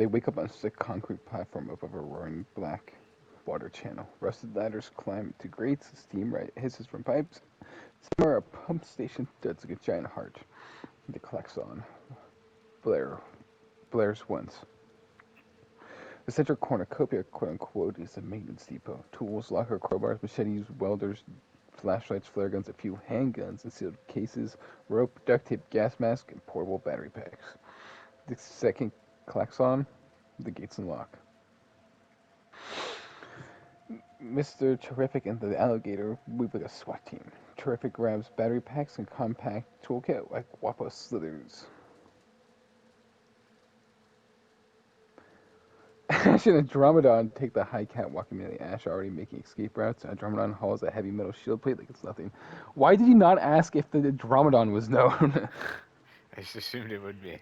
They wake up on a thick concrete platform above a roaring black water channel. Rusted ladders climb to grates, steam hisses from pipes. Somewhere a pump station thuds like a giant heart. The klaxon. Blair. Blair's once. The central cornucopia, quote unquote, is the maintenance depot. Tools, locker, crowbars, machetes, welders, flashlights, flare guns, a few handguns in sealed cases, rope, duct tape, gas mask, and portable battery packs. The second klaxon, the gates unlock. Mr. Terrific and the alligator move like a SWAT team. Terrific grabs battery packs and compact toolkit like Guapo slithers. Ash and Andromedon take the high catwalk immediately. Ash already making escape routes. Andromedon hauls a heavy metal shield plate like it's nothing. Why did you not ask if the Andromedon was known? I just assumed it would be.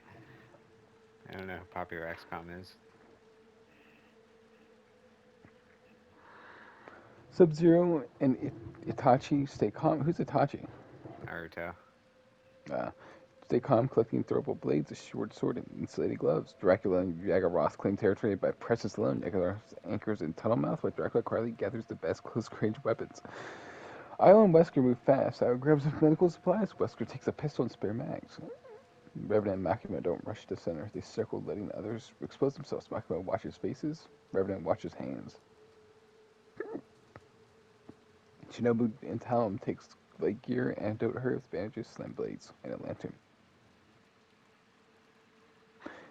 I don't know how popular XCOM is. Sub-Zero and Itachi stay calm. Who's Itachi? Naruto. Uh, Stay calm, collecting throwable blades, a short sword, and insulated gloves. Dracula and Yagg-Roth claim territory by precious alone. Yagg-Roth anchors in tunnel mouth, while Dracula quietly gathers the best close-range weapons. Isla and Wesker move fast. Isla grabs medical supplies. Wesker takes a pistol and spare mags. Revenant and Makima don't rush to center. They circle, letting others expose themselves. Makima watches faces. Revenant watches hands. Shinobu and Talon takes leg gear, antidote herbs, bandages, slim blades, and a lantern.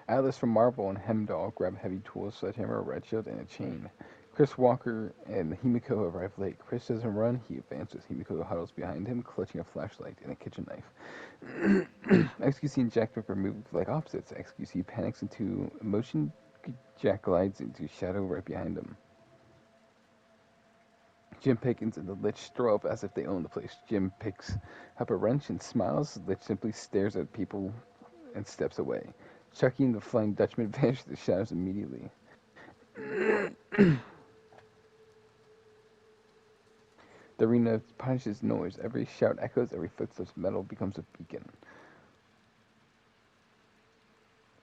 Atlas from Marvel and Hemdall grab heavy tools, sledgehammer, a red shield, and a chain. Chris Walker and Himiko arrive late. Chris doesn't run, he advances. Himiko huddles behind him, clutching a flashlight and a kitchen knife. XQC and Jack Ripper move like opposites. XQC panics into motion. Jack glides into shadow right behind him. Jim Pickens and the Lich throw up as if they own the place. Jim picks up a wrench and smiles. The Lich simply stares at people and steps away. Chucky and the Flying Dutchman vanish in the shadows immediately. The arena punishes noise. Every shout echoes, every footstep's metal becomes a beacon.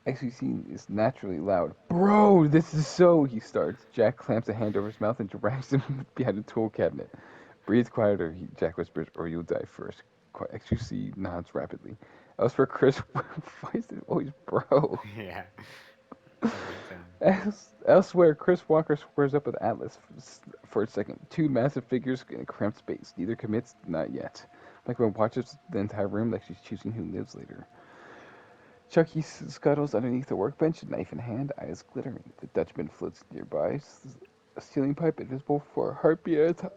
XQC is naturally loud. Bro, this is so, he starts. Jack clamps a hand over his mouth and drags him behind a tool cabinet. Breathe quieter, Jack whispers, or you'll die first. XQC nods rapidly. Elsewhere, Chris, why is it always bro? Yeah. Every time. Elsewhere, Chris Walker squares up with Atlas for a second. Two massive figures in a cramped space. Neither commits, not yet. Micro watches the entire room like she's choosing who lives later. Chucky scuttles underneath the workbench, knife in hand, eyes glittering. The Dutchman floats nearby, a ceiling pipe invisible for a heartbeat at a time.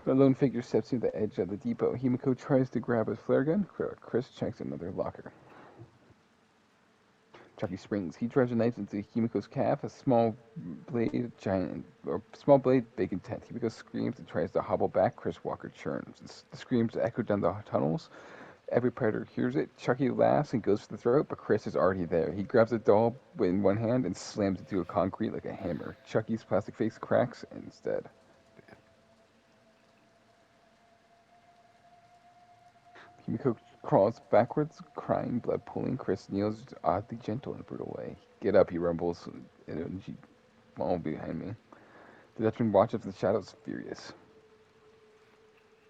The lone figure steps to the edge of the depot. Himiko tries to grab his flare gun. Chris checks another locker. Chucky springs. He drives a knife into Himiko's calf, a small blade, small blade, big and intense. Himiko screams and tries to hobble back. Chris Walker churns. The screams echo down the tunnels. Every predator hears it. Chucky laughs and goes for the throat, but Chris is already there. He grabs a doll in one hand and slams it to a concrete like a hammer. Chucky's plastic face cracks and is dead. Himiko crawls backwards, crying, blood pooling. Chris kneels oddly gentle in a brutal way. Get up, he rumbles, and she won't be behind me. The Dutchman watches the shadows, furious.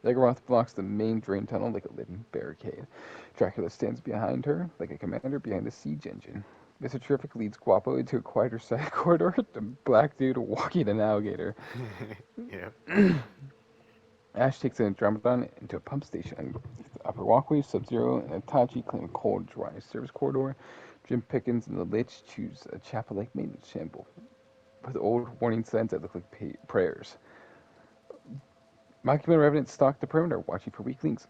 Yagg-Roth blocks the main drain tunnel like a living barricade. Dracula stands behind her, like a commander behind a siege engine. Mr. Terrific leads Guapo into a quieter side corridor, the black dude walking an alligator. Yep. Ash takes an Andromedon into a pump station. The upper walkway, Sub-Zero and Itachi claim a cold, dry service corridor. Jim Pickens and the Lich choose a chapel-like maintenance shamble with old warning signs that look like prayers. Makima and Revenant stalk the perimeter, watching for weaklings.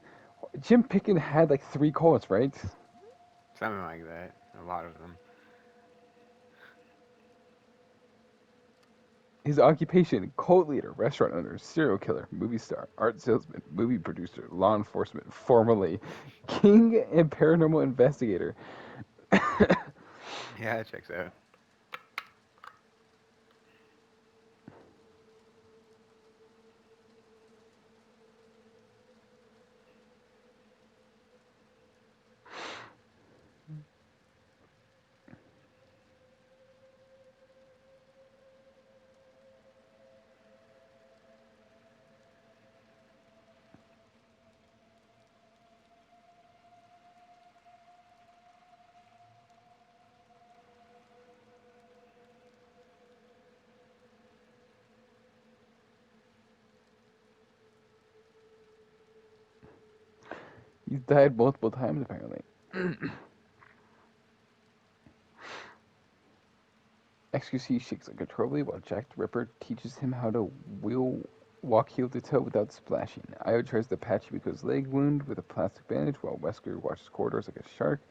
Jim Pickens had like 3 cults, right? Something like that. A lot of them. His occupation: cult leader, restaurant owner, serial killer, movie star, art salesman, movie producer, law enforcement, formerly king and paranormal investigator. Yeah, that checks out. He's died multiple times apparently. XQC shakes uncontrollably while Jack the Ripper teaches him how to walk heel to toe without splashing. Io tries to patch Miko's leg wound with a plastic bandage while Wesker watches corridors like a shark.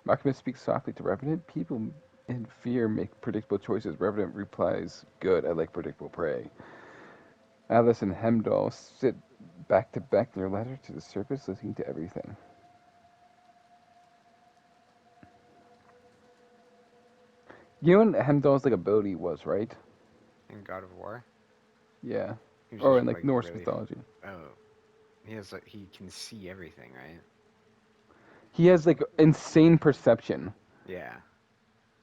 Markimus speaks softly to Revenant. People in fear make predictable choices. Revenant replies, "Good, I like predictable prey." Alice and Hemdahl sit back to back near ladder to the surface, listening to everything. You know what Hemdahl's like ability was, right? In God of War, Yeah. he was Or just in like like Norse really. mythology. Oh, he has like he can see everything, right? He has like insane perception. Yeah.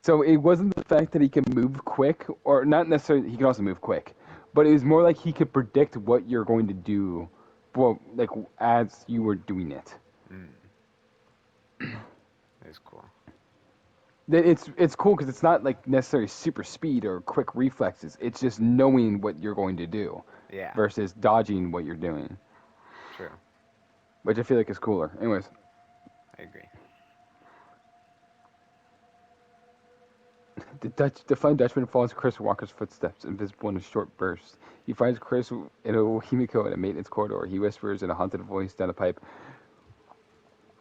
So it wasn't the fact that he can move quick, or not necessarily, he can also move quick, but it was more like he could predict what you're going to do, well, like as you were doing it. Mm, that's cool. It's cool because it's not like necessarily super speed or quick reflexes. It's just knowing what you're going to do Yeah. versus dodging what you're doing, True. which I feel like is cooler. Anyways, I agree. the flying Dutchman follows Chris Walker's footsteps, invisible in a short burst. He finds Chris in a Himiko in a maintenance corridor. He whispers in a haunted voice down the pipe,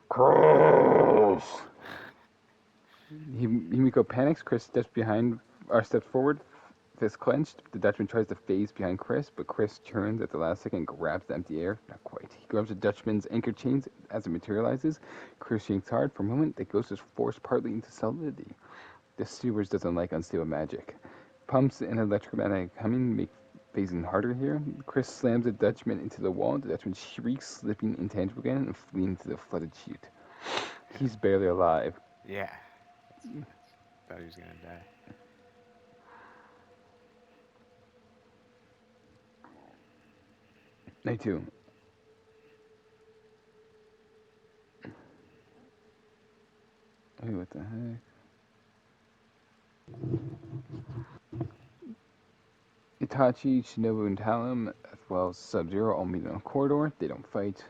"Chris!" Himiko panics. Chris steps forward, fist clenched. The Dutchman tries to phase behind Chris, but Chris turns at the last second and grabs the empty air. Not quite. He grabs the Dutchman's anchor chains as it materializes. Chris yanks hard. For a moment, the ghost is forced partly into solidity. The sewers doesn't like unstable magic. Pumps and electromagnetic humming make phasing harder here. Chris slams the Dutchman into the wall. The Dutchman shrieks, slipping intangible again and fleeing into the flooded chute. He's barely alive. Yeah. That's nuts. Thought he was gonna die. Night two. Hey, what the heck? Itachi, Shinobu, and Talon, as well as Sub-Zero, all meet on a corridor. They don't fight.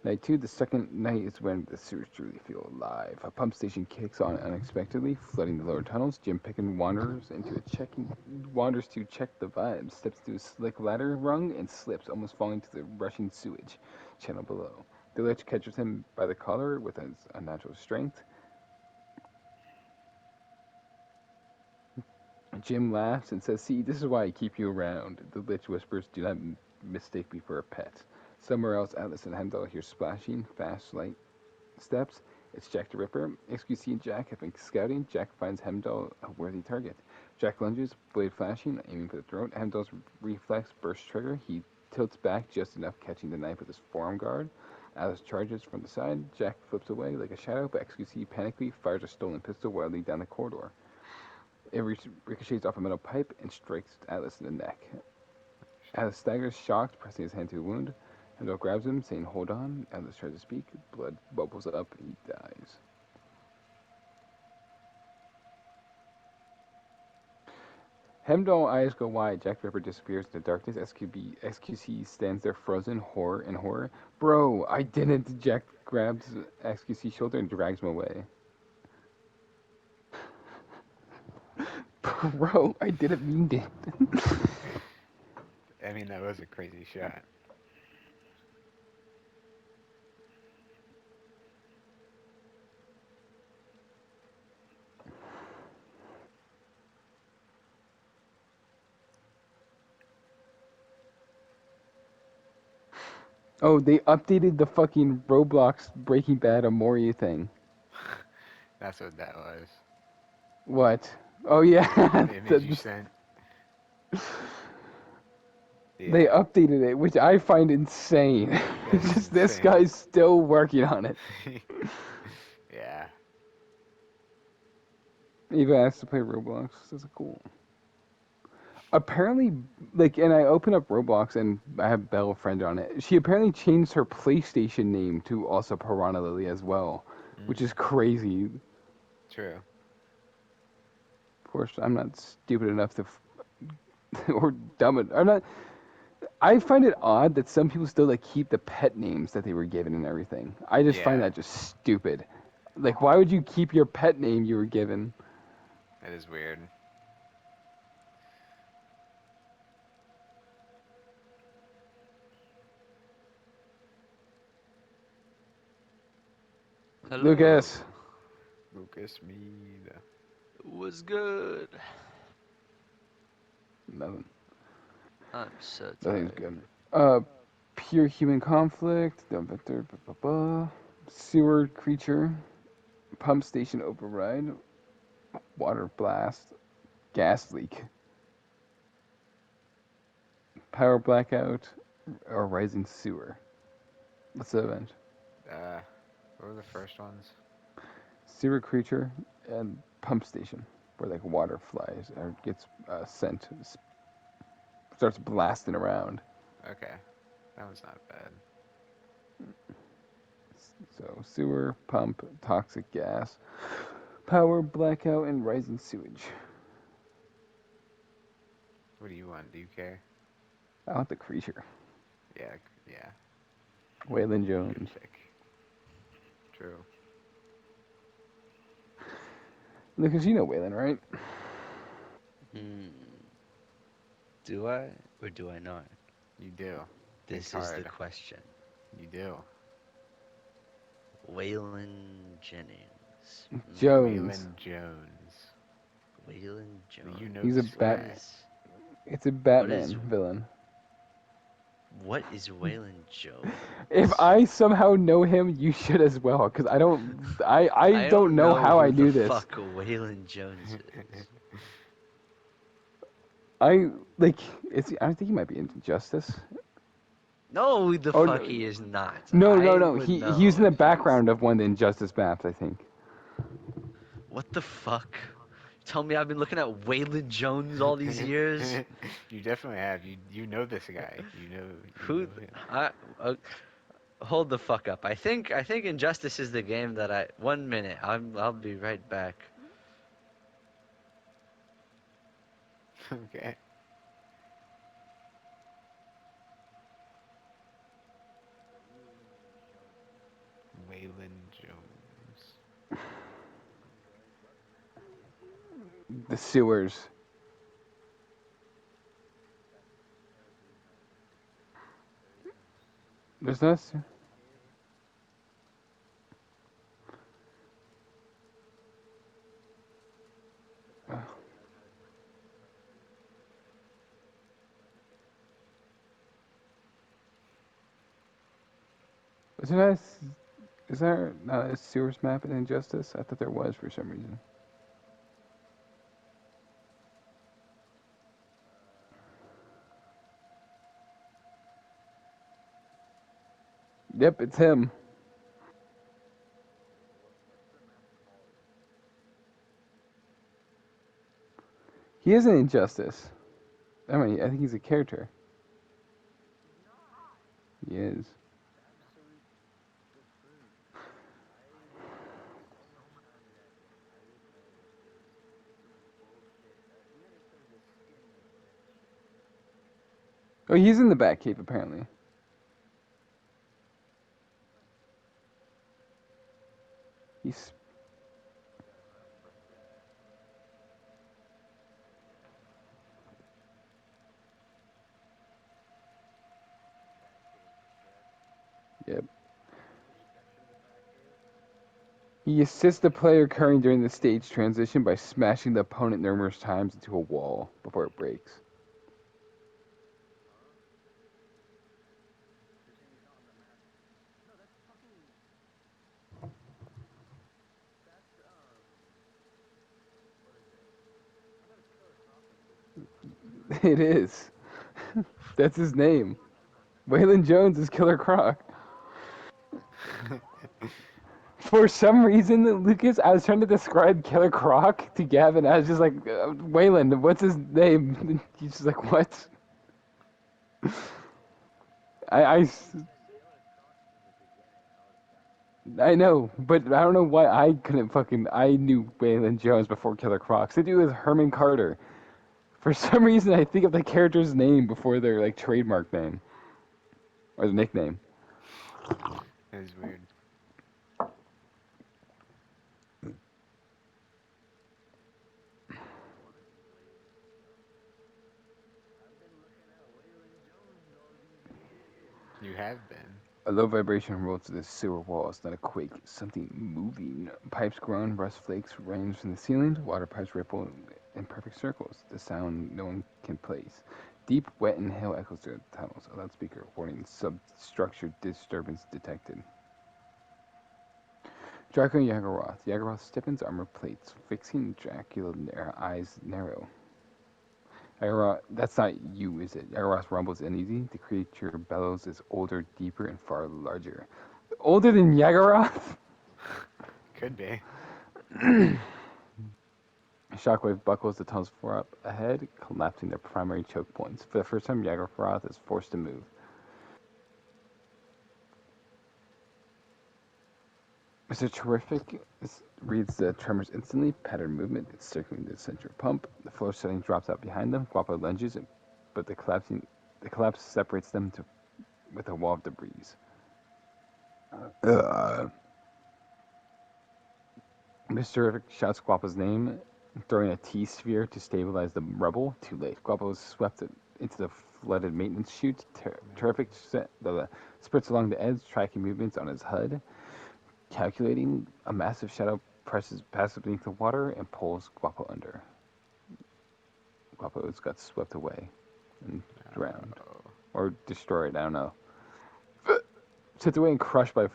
Night two, the second night, is when the sewers truly feel alive. A pump station kicks on unexpectedly, flooding the lower tunnels. Jim Picken wanders to check the vibes, steps through a slick ladder rung, and slips, almost falling to the rushing sewage channel below. The lich catches him by the collar with his unnatural strength. Jim laughs and says, "See, this is why I keep you around." The lich whispers, "Do not mistake me for a pet." Somewhere else, Atlas and Heimdall hear splashing, fast, light steps. It's Jack the Ripper. XQC and Jack have been scouting. Jack finds Heimdall a worthy target. Jack lunges, blade flashing, aiming for the throat. Heimdall's reflex burst trigger. He tilts back just enough, catching the knife with his forearm guard. Atlas charges from the side. Jack flips away like a shadow, but XQC panically fires a stolen pistol wildly down the corridor. It ricochets off a metal pipe and strikes Atlas in the neck. Atlas staggers, shocked, pressing his hand to the wound. Heimdall grabs him, saying, "Hold on." Atlas tries to speak. Blood bubbles up and he dies. Heimdall eyes go wide. Jack Ripper disappears in the darkness. XQC stands there frozen, horror. "Bro, I didn't." Jack grabs XQC's shoulder and drags him away. "Bro, I didn't mean it." I mean, that was a crazy shot. Oh, they updated the fucking Roblox Breaking Bad Amori thing. That's what that was. What? Oh yeah, The image you sent. they Yeah, updated it, which I find insane. that It's is just this insane. guy's still working on it. Yeah. Eva asked to play Roblox. This is cool. Apparently, like, and I open up Roblox and I have Belle friend on it. She apparently changed her PlayStation name to also Piranha Lily as well, which Mm, is crazy. true. Of course, I'm not stupid enough to, or dumb. I'm not. I find it odd that some people still like keep the pet names that they were given and everything. I just find Yeah, that just stupid. Like, why would you keep your pet name you were given? that is weird. Lucas. Hello. Lucas Mead. What's good? Nothing. I'm so Nothing's tired. good. Pure human conflict. Dumb vector. Blah, blah, blah. Sewer creature. Pump station override. Water blast. Gas leak. Power blackout. Or rising sewer. What's the event? Uh, what were the first ones? Sewer creature and pump station, where like water flies or gets sent, starts blasting around. Okay, that one's not bad. So sewer, pump, toxic gas, power blackout, and rising sewage. What do you want? Do you care? I want the creature. Yeah, yeah. Waylon Good Jones. pick. True. Lucas, you know Waylon, right? Hmm. Do I or do I not? You do. Think This is the hard. question. You do. Waylon Jennings. Jones. Waylon Jones. Waylon You Jones. know He's a this What bat. guy. is It's a what is Batman villain. what is Waylon If Jones? I somehow know him, you should as well, because I don't. I I don't don't know know how I who the knew this. fuck Waylon Jones is. I like. It's. I think he might be in Justice. No, the Oh fuck no, he is not. no, no, I no. would He was in know. the background of one of the Injustice maps, I think. What the fuck? Tell me I've been looking at Waylon Jones all these years? You definitely have. You know this guy. You Who? know him. I hold the fuck up. I think Injustice is the game that I. 1 minute. I'll be right back. Okay. Waylon Jones. The sewers. There's no. Isn't that? Is there not a sewers map in Injustice? I thought there was for some reason. Yep, it's him. He is an Injustice. I mean, I think he's a character. He is. Oh, he's in the Batcave apparently. He's. Yep. He assists the player occurring during the stage transition by smashing the opponent numerous times into a wall before it breaks. It is. That's his name. Waylon Jones is Killer Croc. For some reason, Lucas, I was trying to describe Killer Croc to Gavin. I was just like, Waylon, what's his name? He's just like, what? I, I know, but I don't know why I couldn't fucking. I knew Waylon Jones before Killer Croc. Same thing with Herman Carter. For some reason, I think of the character's name before their like trademark name or the nickname. That is weird. You have been. A low vibration rolls through the sewer walls, not a quake, something moving. Pipes groan, rust flakes range from the ceiling, water pipes ripple in perfect circles, the sound no one can place. Deep, wet inhale echoes through the tunnels, a loudspeaker warning substructure disturbance detected. Draco Yagoroth. Yagoroth stiffens armor plates, fixing Dracula eyes narrow. Yagoroth, that's not you, is it? Yagoroth rumbles uneasy. The creature bellows is older, deeper, and far larger. Older than Yagoroth? Could be. Shockwave buckles the tunnel's floor up ahead, collapsing their primary choke points. For the first time, Yagoroth is forced to move. Mr. Terrific reads the tremors instantly. Pattern movement. It's circling the center pump. The floor setting drops out behind them. Guapo lunges, but the collapse separates them with a wall of debris. Uh, Mr. Terrific shouts Guapo's name, throwing a T-sphere to stabilize the rubble. Too late. Guapo is swept into the flooded maintenance chute. Terrific sprints along the edge, tracking movements on his HUD. Calculating, a massive shadow passes beneath the water and pulls Guapo under. Guapo's got swept away and drowned. Oh. Or destroyed, I don't know. Slipped away and crushed by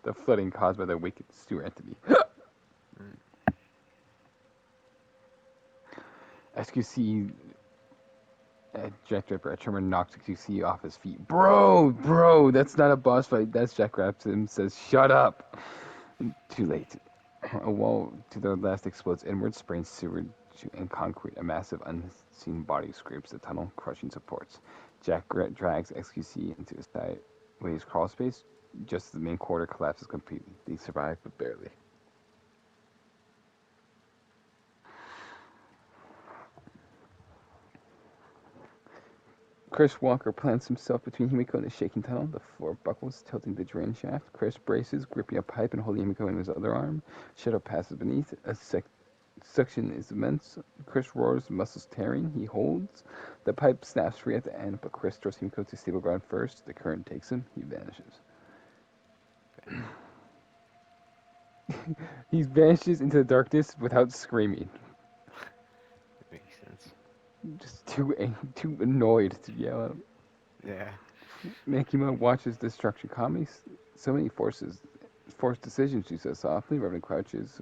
the flooding caused by the wicked sewer entity. XQC Jack Draper, a tremor knocks XQC off his feet. Bro, that's not a boss fight. That's Jack grabs him, says, shut up. Too late. A wall to the last explodes inward, spraying sewage and concrete. A massive, unseen body scrapes the tunnel, crushing supports. Jack drags XQC into a sideways crawl space. Just as the main quarter collapses completely. They survive, but barely. Chris Walker plants himself between Himiko and the shaking tunnel. The floor buckles, tilting the drain shaft. Chris braces, gripping a pipe and holding Himiko in his other arm. Shadow passes beneath. A suction is immense. Chris roars, muscles tearing. He holds. The pipe snaps free at the end, but Chris throws Himiko to stable ground first. The current takes him. He vanishes. He vanishes into the darkness without screaming. That makes sense. Just too annoyed to yell at him. Yeah. Makima watches destruction calmly. So many forced decisions, she says softly. Reverend crouches.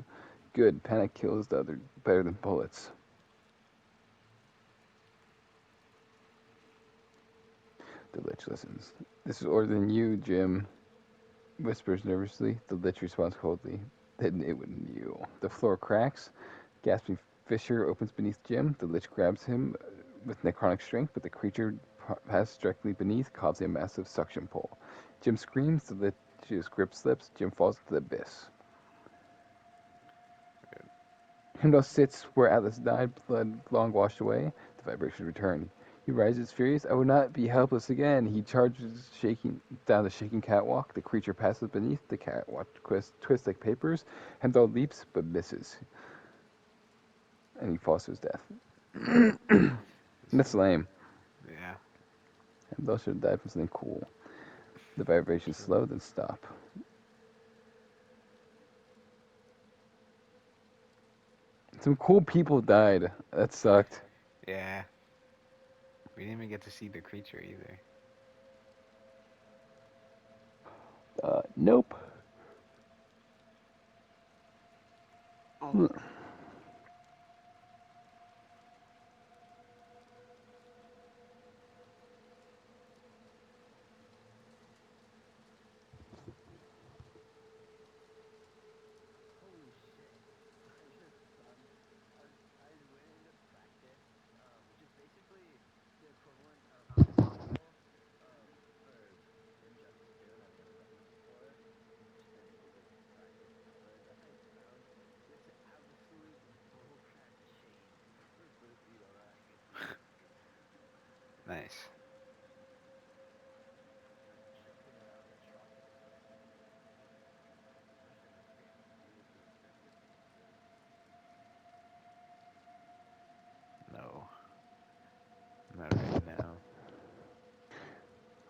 Good. Panic kills the other better than bullets. The Lich listens. This is older than you, Jim. Whispers nervously. The Lich responds coldly. Then it wouldn't you. The floor cracks. Gasping fissure opens beneath Jim. The Lich grabs him with necrotic strength, but the creature passes directly beneath, causing a massive suction pull. Jim screams. The Lich's grip slips. Jim falls to the abyss. Heimdall sits where Atlas died, blood long washed away. The vibrations return. He rises furious. I will not be helpless again. He charges shaking down the shaking catwalk. The creature passes beneath. The catwalk twists like papers. Heimdall leaps, but misses. And he falls to his death. That's lame. Yeah. Heimdall should have died from something cool. The vibrations slow, then stop. Some cool people died. That sucked. Yeah. We didn't even get to see the creature either. Nope.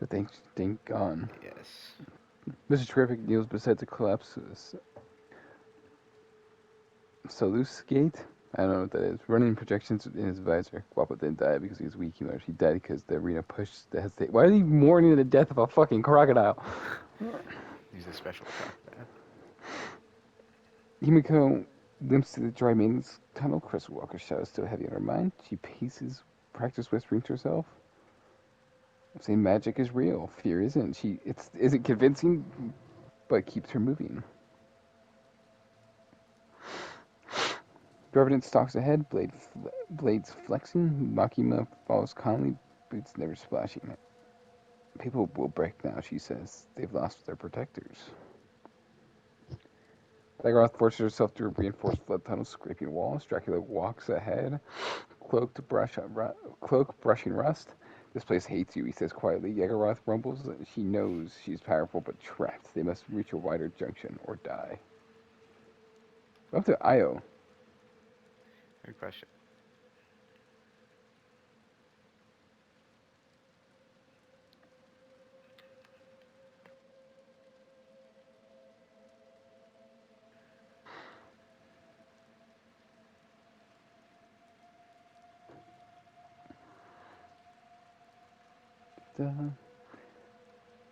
But thank gone. Yes. Mr. Terrific kneels beside the collapses. Salus Gate? I don't know what that is. Running projections in his visor. Guapo didn't die because he was weak. He learned he died because the arena pushed the hesitate. Why is he mourning the death of a fucking crocodile? He's a special crocodile. Himiko limps to the dry maintenance tunnel. Crystal Walker's shadow is still heavy on her mind. She paces, practice whispering to herself. Saying magic is real. Fear isn't. Isn't convincing, but keeps her moving. Revenant stalks ahead, blades flexing. Makima follows calmly, boots never splashing. People will break now, she says. They've lost their protectors. Dagroth forces herself through a reinforced flood tunnel, scraping walls. Dracula walks ahead, cloak brushing rust. This place hates you, he says quietly. Yegoroth rumbles. She knows she's powerful but trapped. They must reach a wider junction or die. Up to Io. Good question.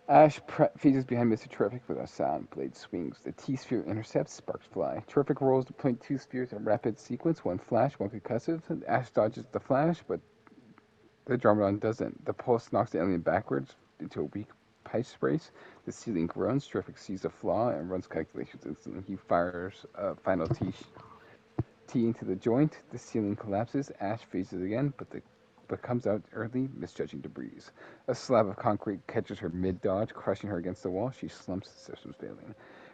Ash phases behind Mr. Terrific with a sound. Blade swings. The T-sphere intercepts. Sparks fly. Terrific rolls to point two spheres in rapid sequence. One flash, one concussive. Ash dodges the flash, but the Dromedon doesn't. The pulse knocks the alien backwards into a weak pipe brace. The ceiling groans. Terrific sees a flaw and runs calculations instantly. He fires a final T into the joint. The ceiling collapses. Ash phases again, but comes out early, misjudging debris. A slab of concrete catches her mid-dodge, crushing her against the wall. She slumps, systems failing.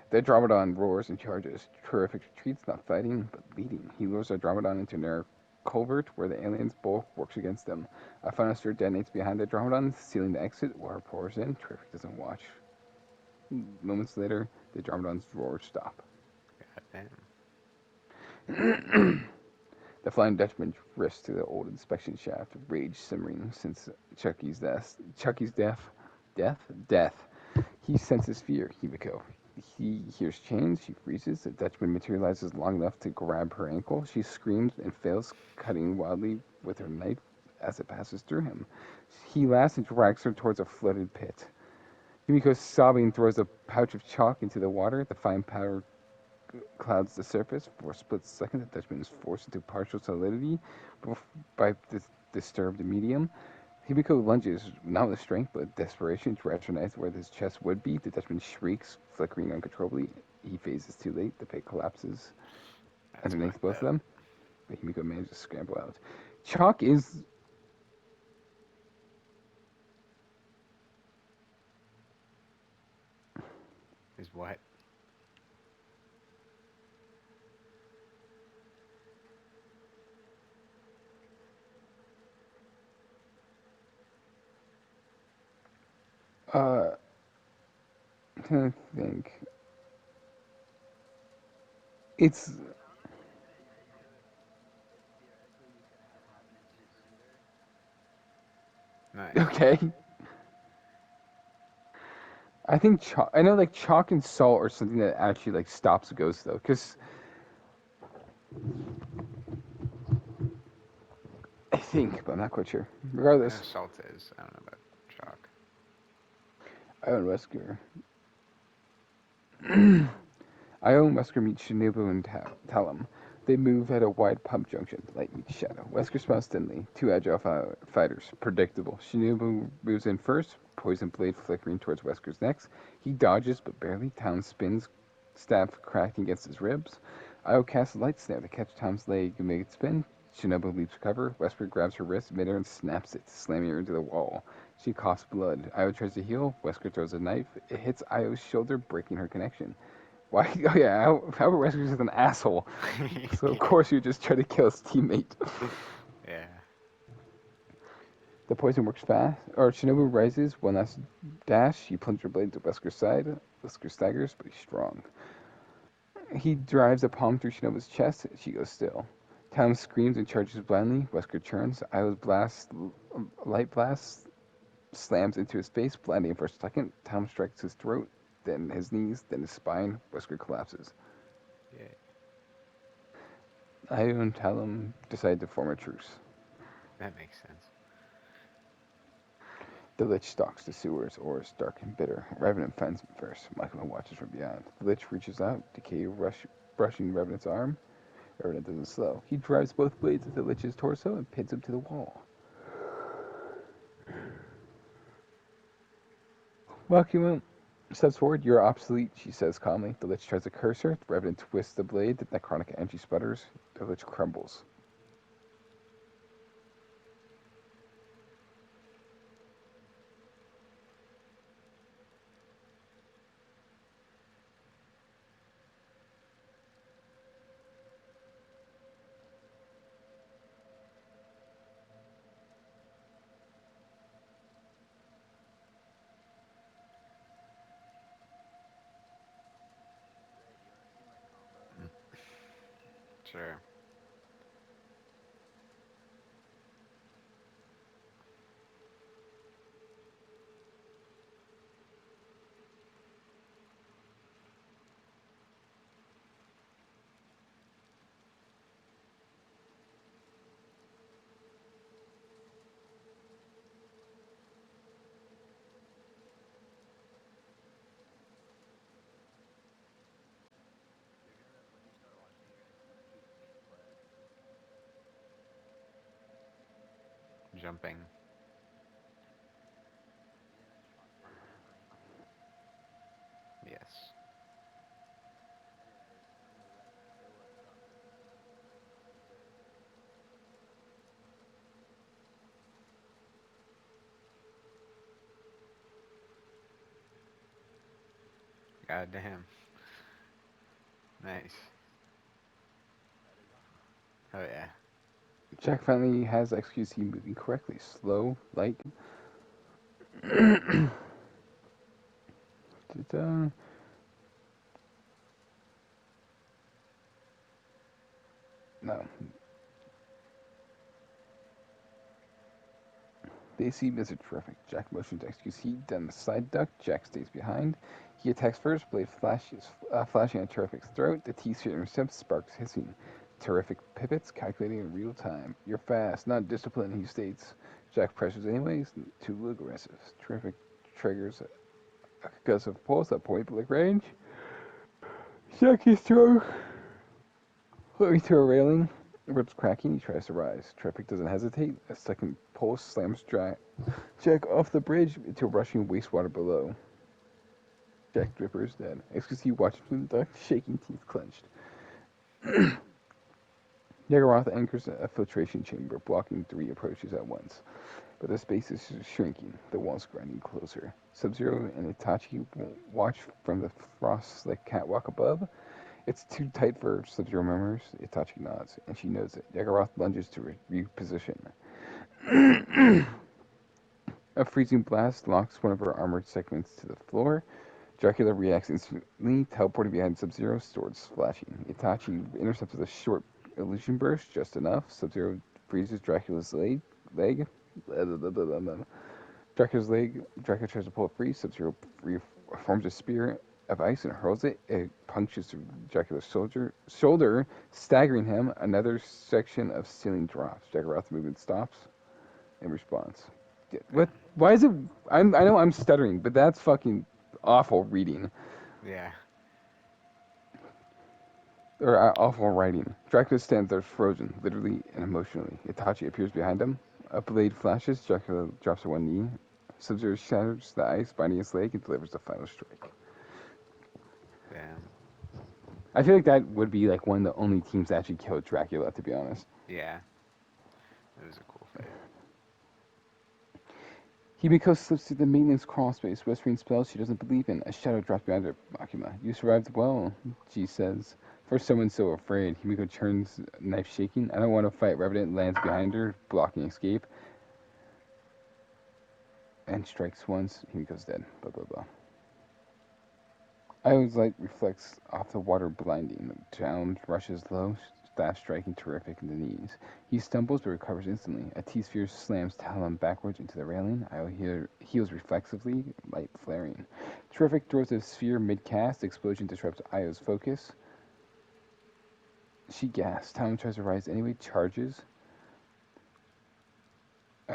The Dromedon roars and charges. Terrific retreats, not fighting, but leading. He lures the Dromedon into a narrow culvert where the alien's bulk works against them. A final sphere detonates behind the Dromedon, sealing the exit. Water pours in. Terrific doesn't watch. Moments later, the Dromedon's roars stop. God damn. The Flying Dutchman drifts to the old inspection shaft, rage simmering since Chucky's death. He senses fear, Himiko. He hears chains, she freezes. The Dutchman materializes long enough to grab her ankle. She screams and fails, cutting wildly with her knife as it passes through him. He laughs and drags her towards a flooded pit. Himiko, sobbing, throws a pouch of chalk into the water. The fine powder clouds the surface. For a split second, the Dutchman is forced into partial solidity by this disturbed medium. Himiko lunges, not with strength, but with desperation, drives her knife where his chest would be. The Dutchman shrieks, flickering uncontrollably. He phases too late. The pit collapses underneath both of them. But Himiko manages to scramble out. Chalk is... Is what? I'm trying to think. It's... Nice. Okay. I think chalk... I know, like, chalk and salt or something that actually, like, stops a ghost, though. Because... I think, but I'm not quite sure. I Regardless, know salt is. I don't know about chalk. Ion Wesker. Ion Wesker meets Shinobu and Talum. They move at a wide pump junction. Light meets shadow. Wesker smiles thinly. Two agile fighters. Predictable. Shinobu moves in first, poison blade flickering towards Wesker's neck. He dodges, but barely. Talum spins, stab cracking against his ribs. Io casts a light snare to catch Tom's leg and make it spin. Shinobu leaps cover. Wesker grabs her wrist midair and snaps it, slamming her into the wall. She coughs blood. Io tries to heal. Wesker throws a knife. It hits Io's shoulder, breaking her connection. Why? Oh yeah, Albert Wesker's an asshole. So of course he would just try to kill his teammate. Yeah. The poison works fast. Or Shinobu rises. One last dash. She plunges her blade to Wesker's side. Wesker staggers, but he's strong. He drives a palm through Shinobu's chest. She goes still. Talon screams and charges blindly. Wesker turns. Io's light blast slams into his face, blinding him for a second. Tom strikes his throat, then his knees, then his spine. Wesker collapses. Yeah. Io and Talum decide to form a truce. That makes sense. The Lich stalks the sewers, oars dark and bitter. Revenant finds him first. Michael watches from beyond. The Lich reaches out, Decay brushing Revenant's arm. Revenant doesn't slow. He drives both blades at the Lich's torso and pins him to the wall. Makima steps forward. You're obsolete, she says calmly. The Lich tries to curse her. The Revenant twists the blade. The necrotic energy sputters. The Lich crumbles. Sure. Jumping. Yes. God damn. Nice. Oh yeah. Jack finally has XQC moving correctly. Slow, light. Ta-da. No. They see Mr. Terrific. Jack motions to XQC, then the side duck. Jack stays behind. He attacks first. Blade flashing at Terrific's throat. The T-suit intercepts. Sparks hissing. Terrific pivots, calculating in real time. You're fast, not disciplined, he states. Jack pressures anyways. Too aggressive. Terrific triggers a concussive pulse at point blank range. Jack is thrown to a railing. Ribs cracking, he tries to rise. Terrific doesn't hesitate. A second pulse slams Jack off the bridge into rushing wastewater below. Jack Dripper is dead. XQC watches from the duck, shaking teeth clenched. Yagaroth anchors a filtration chamber, blocking 3 approaches at once. But the space is shrinking, the walls grinding closer. Sub-Zero and Itachi watch from the frost-slick catwalk above. It's too tight for Sub-Zero murmurs. Itachi nods, and she knows it. Yagaroth lunges to reposition. A freezing blast locks one of her armored segments to the floor. Dracula reacts instantly, teleporting behind Sub-Zero, swords flashing. Itachi intercepts with a short illusion burst, just enough. Sub-Zero freezes Dracula's leg. Dracula's leg. Dracula tries to pull it free. Sub-Zero forms a spear of ice and hurls it. It punctures through Dracula's shoulder, staggering him. Another section of ceiling drops. Dracula's movement stops in response. What? Why is it? I know I'm stuttering, but that's fucking awful reading. Yeah. Or awful writing. Dracula stands there frozen, literally and emotionally. Itachi appears behind him. A blade flashes. Dracula drops to one knee. Sub-Zero shatters the ice, binding his leg, and delivers the final strike. Damn. I feel like that would be like one of the only teams that actually killed Dracula, to be honest. Yeah. It was a cool fight. Himiko slips through the maintenance crawl space, whispering spells she doesn't believe in. A shadow drops behind her. Makima, you survived well, G says. For someone so afraid, Himiko turns, knife shaking. I don't want to fight. Revenant lands behind her, blocking escape. And strikes once. Himiko's dead. Blah, blah, blah. Io's light reflects off the water, blinding. The sound rushes low. fast, striking Terrific in the knees. He stumbles but recovers instantly. A T-Sphere slams Talon backwards into the railing. Io heals reflexively, light flaring. Terrific throws a sphere mid-cast. Explosion disrupts Io's focus. She gasps. Talon tries to rise anyway, charges.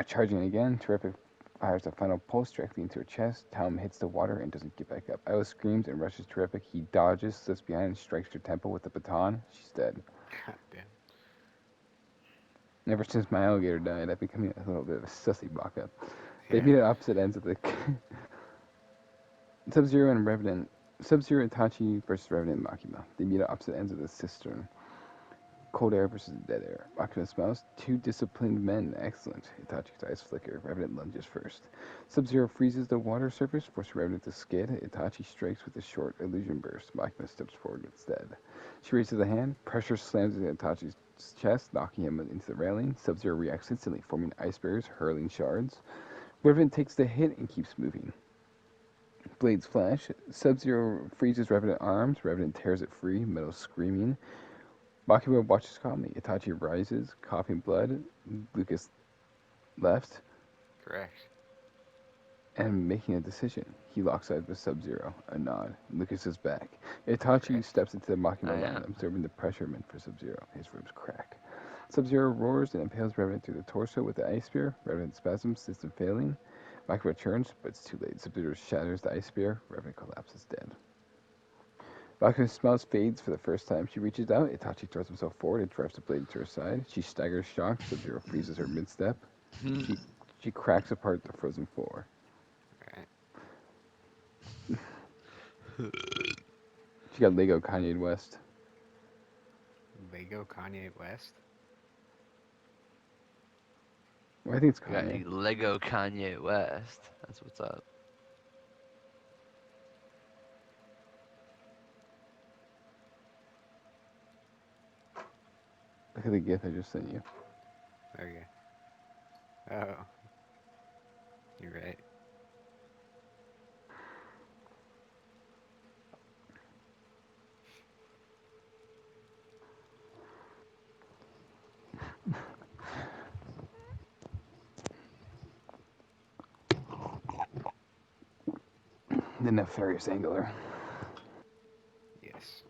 Charging again, Terrific fires a final pulse directly into her chest. Talon hits the water and doesn't get back up. Io screams and rushes Terrific. He dodges, slips behind, and strikes her temple with the baton. She's dead. God damn. Ever since my alligator died, I've become a little bit of a sussy baka. They Yeah. meet at opposite ends of the Sub-Zero and Revenant. Sub-Zero Itachi versus Revenant and Makima. They meet at opposite ends of the cistern. Cold air versus dead air. Makima smiles. Two disciplined men. Excellent. Itachi's eyes flicker. Revenant lunges first. Sub-Zero freezes the water surface, forcing Revenant to skid. Itachi strikes with a short illusion burst. Makima steps forward instead. She raises a hand. Pressure slams into Itachi's chest, knocking him into the railing. Sub-Zero reacts instantly, forming ice barriers, hurling shards. Revenant takes the hit and keeps moving. Blades flash. Sub-Zero freezes Revenant arms. Revenant tears it free, metal screaming. Makima watches calmly. Itachi rises, coughing blood. Lucas left Correct. and making a decision. He locks eyes with Sub-Zero. A nod. Lucas is back. Itachi Correct. steps into the Makima Oh, yeah. line, absorbing the pressure meant for Sub-Zero. His ribs crack. Sub-Zero roars and impales Revenant through the torso with the ice spear. Revenant spasms, system failing. Makima turns, but it's too late. Sub-Zero shatters the ice spear. Revenant collapses dead. Makima's smile fades for the first time. She reaches out. Itachi throws himself forward and drives the blade into her side. She staggers shocked. Sub-Zero freezes her mid-step. She cracks apart the frozen floor. Right. She got Lego Kanye West. Lego Kanye West. Well, I think it's We got Kanye. Lego Kanye West. That's what's up. Look at the gift I just sent you. Okay. Oh. You're right. The Nefarious Angler. Yes.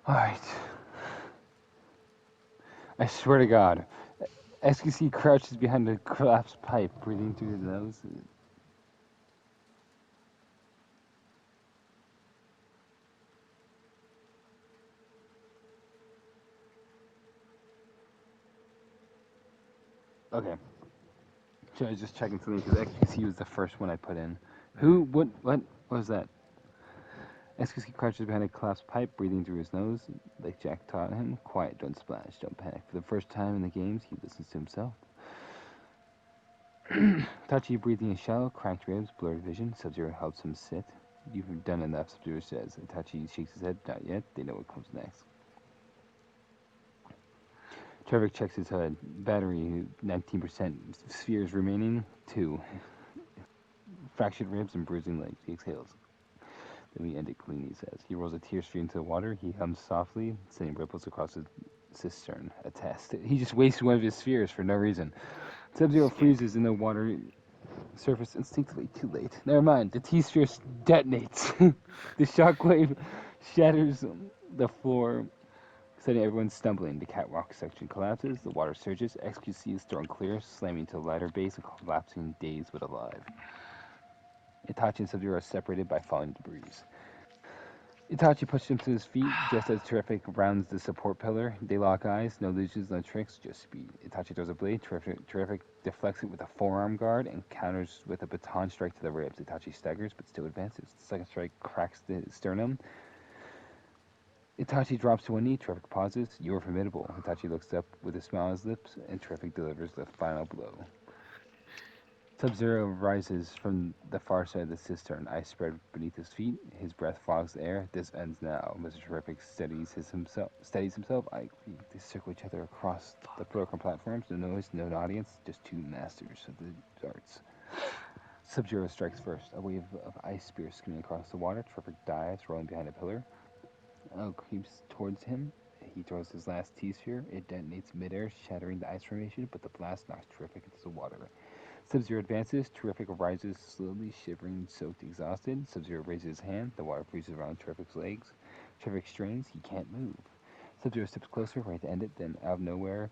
Alright. I swear to God. SQC crouches behind a collapsed pipe, breathing through his nose. Okay. So I was just checking something because XQC was the first one I put in. What was that? SQC crouches behind a collapsed pipe, breathing through his nose, like Jack taught him. Quiet, don't splash, don't panic. For the first time in the games, he listens to himself. Tachi breathing is shallow, cracked ribs, blurred vision. Sub-Zero helps him sit. You've done enough, Sub-Zero says. Itachi shakes his head. Not yet. They know what comes next. Trevor checks his HUD. Battery, 19%. Spheres remaining, 2. Fractured ribs and bruising legs. He exhales. Then we end it clean, he says. He rolls a tear stream into the water. He hums softly, sending ripples across the cistern. A test. He just wastes one of his spheres for no reason. Sub-Zero freezes in the water surface instinctively. Too late. Never mind. The T-sphere detonates. The shockwave shatters the floor, sending everyone stumbling. The catwalk section collapses. The water surges. XQC is thrown clear, slamming to the ladder base and collapsing, dazed but alive. Itachi and Sub-Zero are separated by falling debris. Itachi pushes him to his feet just as Terrific rounds the support pillar. They lock eyes, no illusions, no tricks, just speed. Itachi throws a blade, Terrific deflects it with a forearm guard and counters with a baton strike to the ribs. Itachi staggers but still advances. The second strike cracks the sternum. Itachi shakes his head. Battery, 19%. Spheres remaining, 2. Fractured ribs and bruising legs. He exhales. Then we end it clean, he says. He rolls a tear stream into the water. He hums softly, sending ripples across the cistern. A test. He just wastes one of his spheres for no reason. Sub-Zero freezes in the water surface instinctively. Too late. Never mind. The T-sphere detonates. The shockwave shatters the floor, sending everyone stumbling. The catwalk section collapses. The water surges. XQC is thrown clear, slamming to the ladder base and collapsing, dazed but alive. Itachi and Sub-Zero are separated by falling debris. Itachi drops to one knee. Terrific pauses. You're formidable. Itachi looks up with a smile on his lips, and Terrific delivers the final blow. Sub-Zero rises from the far side of the cistern, ice spread beneath his feet. His breath fogs the air. This ends now. Mr. Terrific steadies himself. I agree. They circle each other across the broken platforms. No noise, no audience, just two masters of the arts. Sub-Zero strikes first. A wave of ice spears skimming across the water. Terrific dives, rolling behind a pillar. Creeps towards him. He throws his last T-sphere. It detonates midair, shattering the ice formation, but the blast knocks Terrific into the water. Sub-Zero advances. Terrific rises slowly, shivering, soaked, exhausted. Sub-Zero raises his hand. The water freezes around Terrific's legs. Terrific strains. He can't move. Sub-Zero steps closer, right to end it. Then, out of nowhere,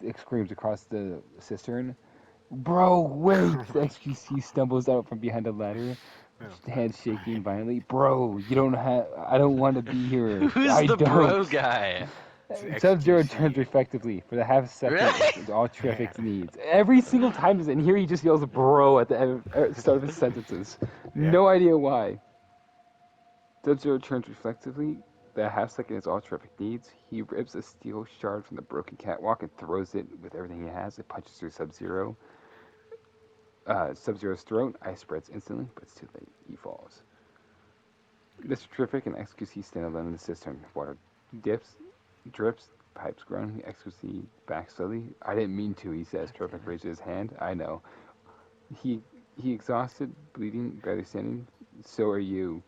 it screams across the cistern. Bro, wait! The XQC stumbles out from behind a ladder, Oh, hands shaking violently. Bro, you don't have. I don't want to be here. Who's I the don't. bro guy? It's Sub-Zero XQC. turns reflectively. For the half second, Really? it's all Terrific needs. Every single time he's in here, he just yells "bro" at the start of his sentences. Yeah. No idea why. Sub-Zero turns reflectively. The half second is all Terrific needs. He rips a steel shard from the broken catwalk and throws it with everything he has. It punches through Sub-Zero. Sub-Zero's throat. Ice spreads instantly, but it's too late. He falls. Mr. Terrific and XQC stand alone in the cistern. Water drips, pipes groan. XQC backs slowly. I didn't mean to, he says. Terrific raises his hand. I know. He exhausted, bleeding, barely standing. So are you.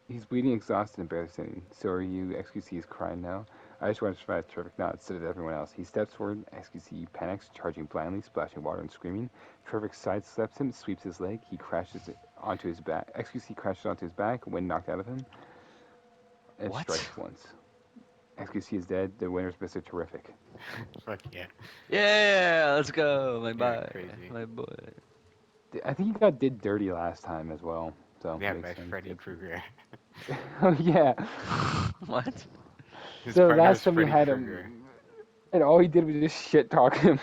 He's bleeding, exhausted, and barely standing. So are you. XQC is crying now. I just want to survive. Terrific now instead of everyone else. He steps forward. XQC panics, charging blindly, splashing water and screaming. Terrific sidesteps him, sweeps his leg. He crashes onto his back. XQC crashes onto his back, wind knocked out of him, and What? strikes once. XQC is dead. The winner's Mr. Terrific. Fuck yeah. Yeah, let's go, my Yeah, boy, crazy. my boy. I think he got did dirty last time as well. So Yeah, makes by sense. Freddy Krueger. Oh yeah. What? His So partner last was time we Freddy had Krueger. him, and all he did was just shit talk him.